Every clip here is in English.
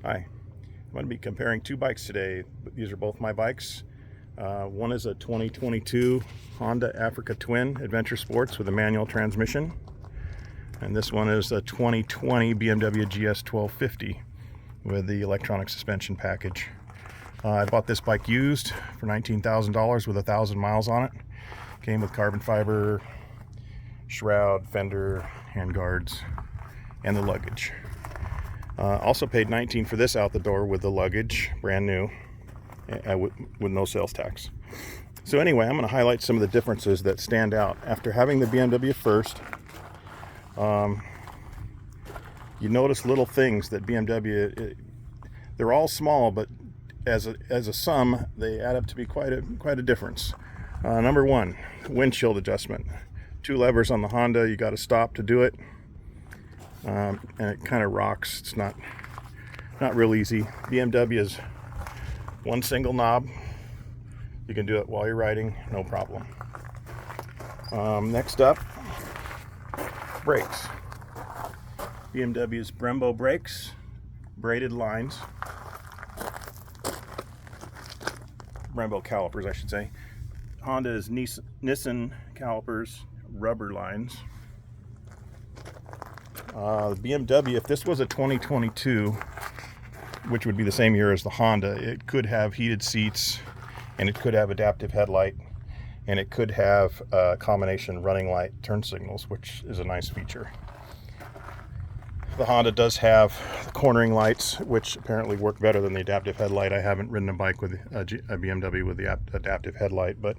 Hi, I'm going to be comparing two bikes today. These are both my bikes. One is a 2022 Honda Africa Twin Adventure Sports with a manual transmission. And this one is a 2020 BMW GS1250 with the electronic suspension package. I bought this bike used for $19,000 with 1,000 miles on it. Came with carbon fiber, shroud, fender, handguards, and the luggage. Also paid $19 for this out the door with the luggage, brand new, with no sales tax. So anyway, I'm going to highlight some of the differences that stand out. After having the BMW first, you notice little things that BMW, they're all small, but as a sum, they add up to be quite a difference. Number one, windshield adjustment. Two levers on the Honda, you got to stop to do it. And it kind of rocks. It's not real easy. BMW is one single knob. You can do it while you're riding, no problem. Next up, brakes. BMW's Brembo brakes, braided lines. Brembo calipers, I should say. Honda is Nissan calipers, rubber lines. BMW, if this was a 2022, which would be the same year as the Honda, it could have heated seats, and it could have adaptive headlight, and it could have a combination running light turn signals, which is a nice feature. The Honda does have the cornering lights, which apparently work better than the adaptive headlight. I haven't ridden a bike with a BMW with the adaptive headlight, but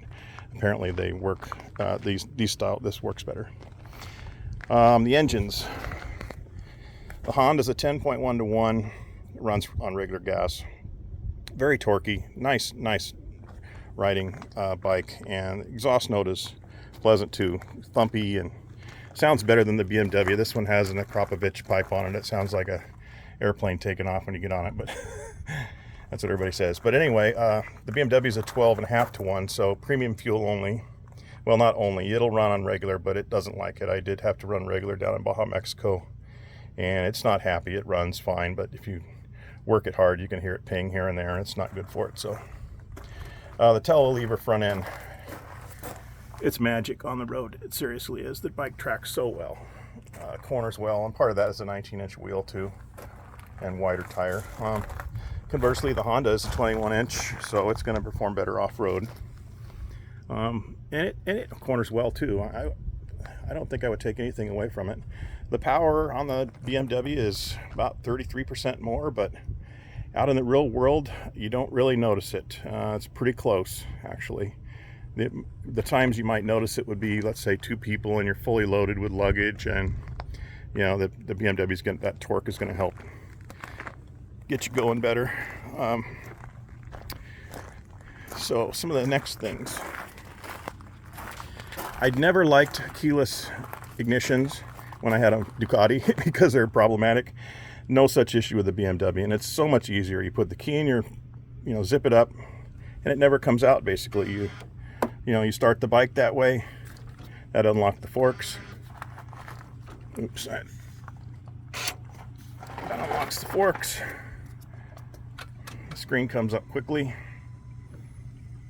apparently they work. This works better. The engines. The Honda's a 10.1 to 1. It runs on regular gas. Very torquey. Nice riding bike. And the exhaust note is pleasant too. Thumpy and sounds better than the BMW. This one has an Akrapovic pipe on it. It sounds like a airplane taking off when you get on it, but that's what everybody says. But anyway, the BMW is a 12.5 to 1, so premium fuel only. Well, not only. It'll run on regular, but it doesn't like it. I did have to run regular down in Baja, Mexico, and it's not happy. It runs fine, but if you work it hard, you can hear it ping here and there, and it's not good for it. So the telelever front end, it's magic on the road. It seriously is. The bike tracks so well, corners well, and part of that is a 19-inch wheel too, and wider tire. Conversely, the Honda is a 21-inch, so it's going to perform better off-road. And it corners well too. I don't think I would take anything away from it. The power on the BMW is about 33% more, but out in the real world, you don't really notice it. It's pretty close, actually. The times you might notice it would be, let's say, two people and you're fully loaded with luggage, and you know the BMW's that torque is going to help get you going better. So some of the next things. I'd never liked keyless ignitions when I had a Ducati because they're problematic. No such issue with the BMW, and it's so much easier. You put the key in your, zip it up, and it never comes out. Basically, you start the bike that way. That unlocks the forks. Oops, that unlocks the forks. The screen comes up quickly,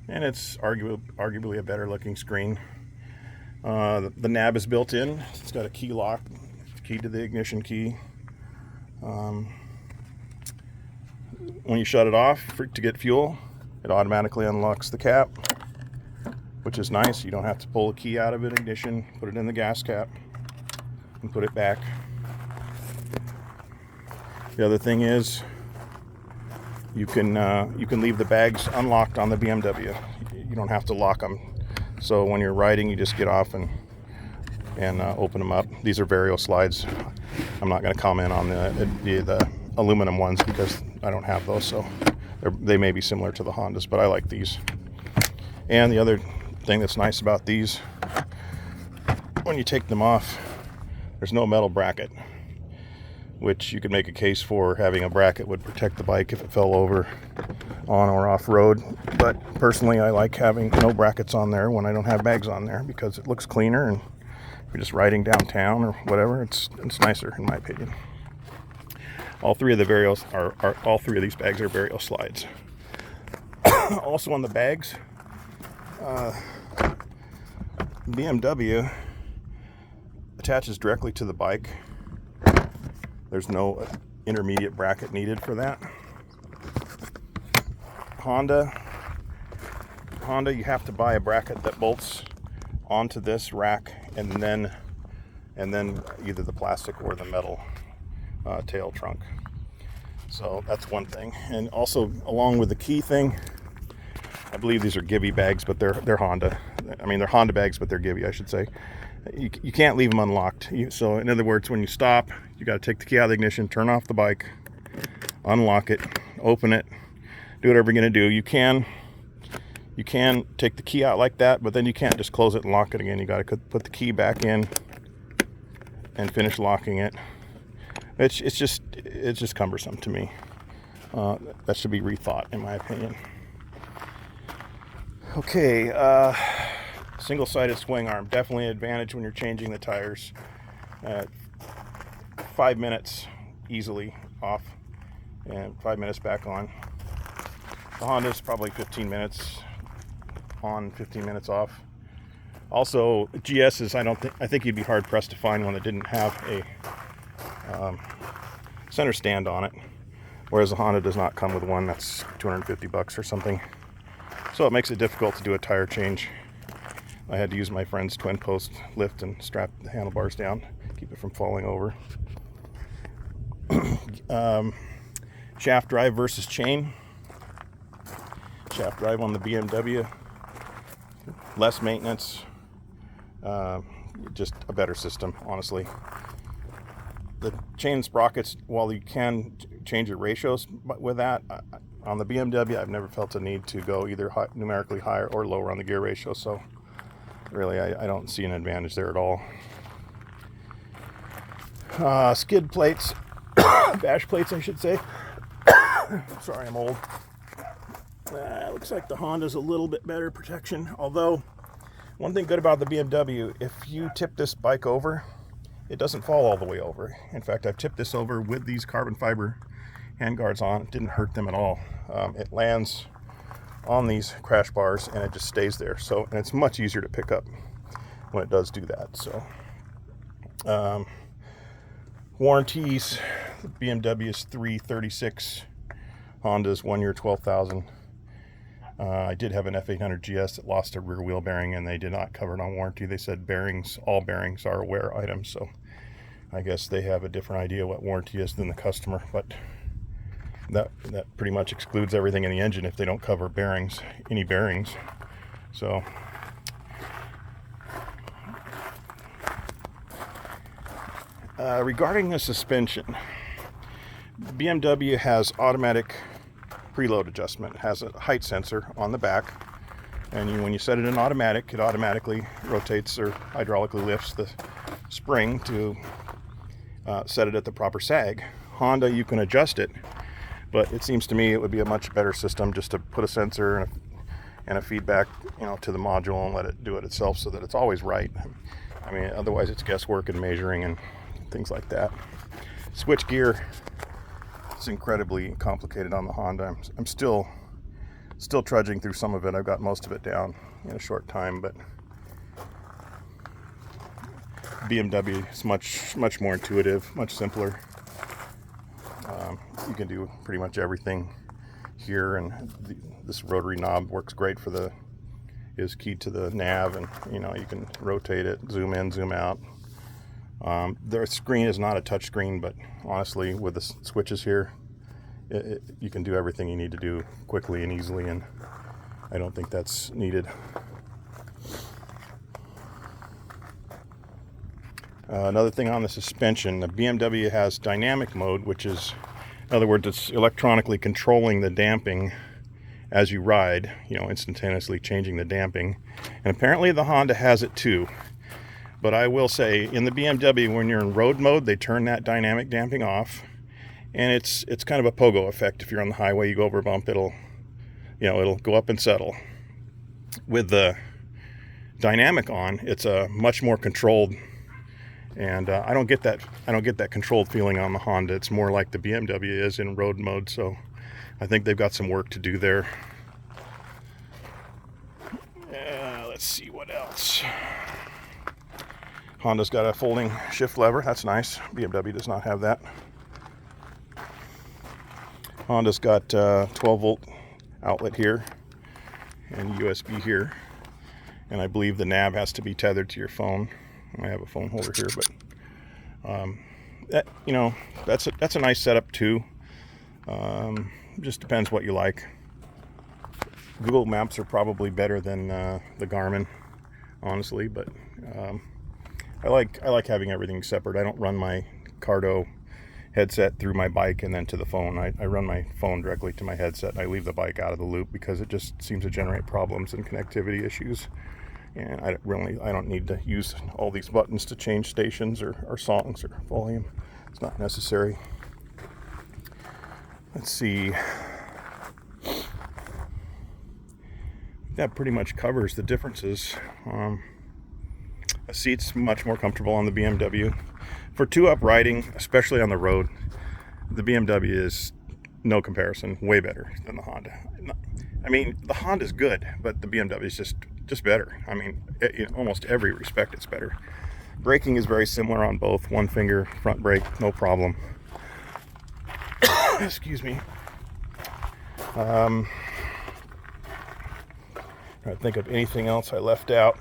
and it's arguably a better looking screen. The nab is built in. It's got a key lock, key to the ignition key. When you shut it off to get fuel, it automatically unlocks the cap, which is nice. You don't have to pull the key out of it, ignition, put it in the gas cap, and put it back. The other thing is you can leave the bags unlocked on the BMW. You don't have to lock them. So when you're riding, you just get off and open them up. These are Vario slides. I'm not going to comment on the aluminum ones because I don't have those, so they may be similar to the Hondas, but I like these. And the other thing that's nice about these, when you take them off, there's no metal bracket, which you could make a case for. Having a bracket would protect the bike if it fell over on or off road, but personally I like having no brackets on there when I don't have bags on there because it looks cleaner, and if you're just riding downtown or whatever, it's nicer in my opinion. All three of the varios all three of these bags are vario slides. Also on the bags, BMW attaches directly to the bike. There's no intermediate bracket needed for that. Honda, you have to buy a bracket that bolts onto this rack, and then either the plastic or the metal tail trunk. So that's one thing. And also, along with the key thing, I believe these are Gibby bags, but they're Honda. I mean, they're Honda bags, but they're Gibby, I should say. You can't leave them unlocked. So in other words, when you stop, you got to take the key out of the ignition, turn off the bike, unlock it, open it, do whatever you're going to do. You can take the key out like that, but then you can't just close it and lock it again. You got to put the key back in and finish locking it. It's just cumbersome to me. That should be rethought, in my opinion. Okay, single-sided swing arm, definitely an advantage when you're changing the tires. 5 minutes easily off, and 5 minutes back on. The Honda's probably 15 minutes on, 15 minutes off. Also, GS's, I think you'd be hard pressed to find one that didn't have a center stand on it, whereas the Honda does not come with one. That's $250 or something. So it makes it difficult to do a tire change. I had to use my friend's twin post lift and strap the handlebars down, keep it from falling over. Shaft drive versus chain. Shaft drive on the BMW, less maintenance, just a better system, honestly. The chain sprockets, while you can change your ratios with that, on the BMW, I've never felt a need to go either numerically higher or lower on the gear ratio, so really I don't see an advantage there at all. Skid plates, bash plates I should say. Sorry, I'm old. Looks like the Honda's a little bit better protection, although one thing good about the BMW, if you tip this bike over, it doesn't fall all the way over. In fact, I've tipped this over with these carbon fiber handguards on. It didn't hurt them at all. It lands on these crash bars and it just stays there. So, and it's much easier to pick up when it does do that. So, warranties: BMW is 336, Honda's 1 year 12,000. I did have an F800 GS that lost a rear wheel bearing, and they did not cover it on warranty. They said all bearings are a wear item, so I guess they have a different idea what warranty is than the customer, but that pretty much excludes everything in the engine if they don't cover any bearings. So regarding the suspension, BMW has automatic preload adjustment. It has a height sensor on the back, and when you set it in automatic, it automatically rotates or hydraulically lifts the spring to set it at the proper sag. Honda, you can adjust it, but it seems to me it would be a much better system just to put a sensor and a feedback, to the module and let it do it itself so that it's always right. I mean, otherwise it's guesswork and measuring and things like that. Switch gear, it's incredibly complicated on the Honda. I'm still trudging through some of it. I've got most of it down in a short time, but BMW is much more intuitive, much simpler. You can do pretty much everything here, and this rotary knob works great is keyed to the nav, and you can rotate it, zoom in, zoom out. Their screen is not a touch screen, but honestly, with the switches here, you can do everything you need to do quickly and easily, and I don't think that's needed. Another thing on the suspension, the BMW has dynamic mode, which is, in other words, it's electronically controlling the damping as you ride, instantaneously changing the damping. And apparently the Honda has it too. But I will say, in the BMW, when you're in road mode, they turn that dynamic damping off. And it's kind of a pogo effect. If you're on the highway, you go over a bump, it'll go up and settle. With the dynamic on, it's a much more controlled And I don't get that controlled feeling on the Honda. It's more like the BMW is in road mode. So I think they've got some work to do there. Let's see what else. Honda's got a folding shift lever. That's nice. BMW does not have that. Honda's got 12-volt outlet here and USB here. And I believe the nav has to be tethered to your phone. I have a phone holder here, but that's a nice setup too. Just depends what you like. Google Maps are probably better than the Garmin, honestly, but I like having everything separate. I don't run my Cardo headset through my bike and then to the phone. I run my phone directly to my headset, and I leave the bike out of the loop because it just seems to generate problems and connectivity issues. And I don't need to use all these buttons to change stations or songs or volume. It's not necessary. Let's see. That pretty much covers the differences. A seat's much more comfortable on the BMW. For two-up riding, especially on the road, the BMW is no comparison, way better than the Honda. I mean, the Honda's good, but the BMW is just better. I mean, in almost every respect, it's better. Braking is very similar on both. One finger front brake, no problem. Excuse me. Trying to think of anything else I left out.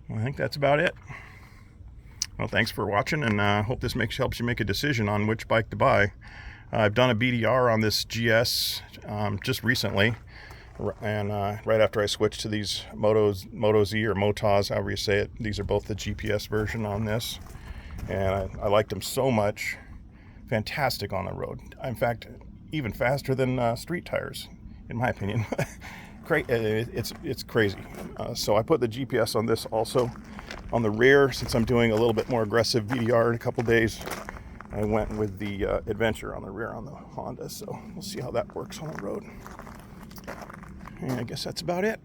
Well, I think that's about it. Well, thanks for watching, and I hope this helps you make a decision on which bike to buy. I've done a BDR on this GS just recently, and right after I switched to these Moto Z or Motos, however you say it. These are both the GPS version on this, and I liked them so much. Fantastic on the road. In fact, even faster than street tires, in my opinion. It's crazy. So I put the GPS on this also. On the rear, since I'm doing a little bit more aggressive VDR in a couple days, I went with the Adventure on the rear on the Honda. So we'll see how that works on the road. And I guess that's about it.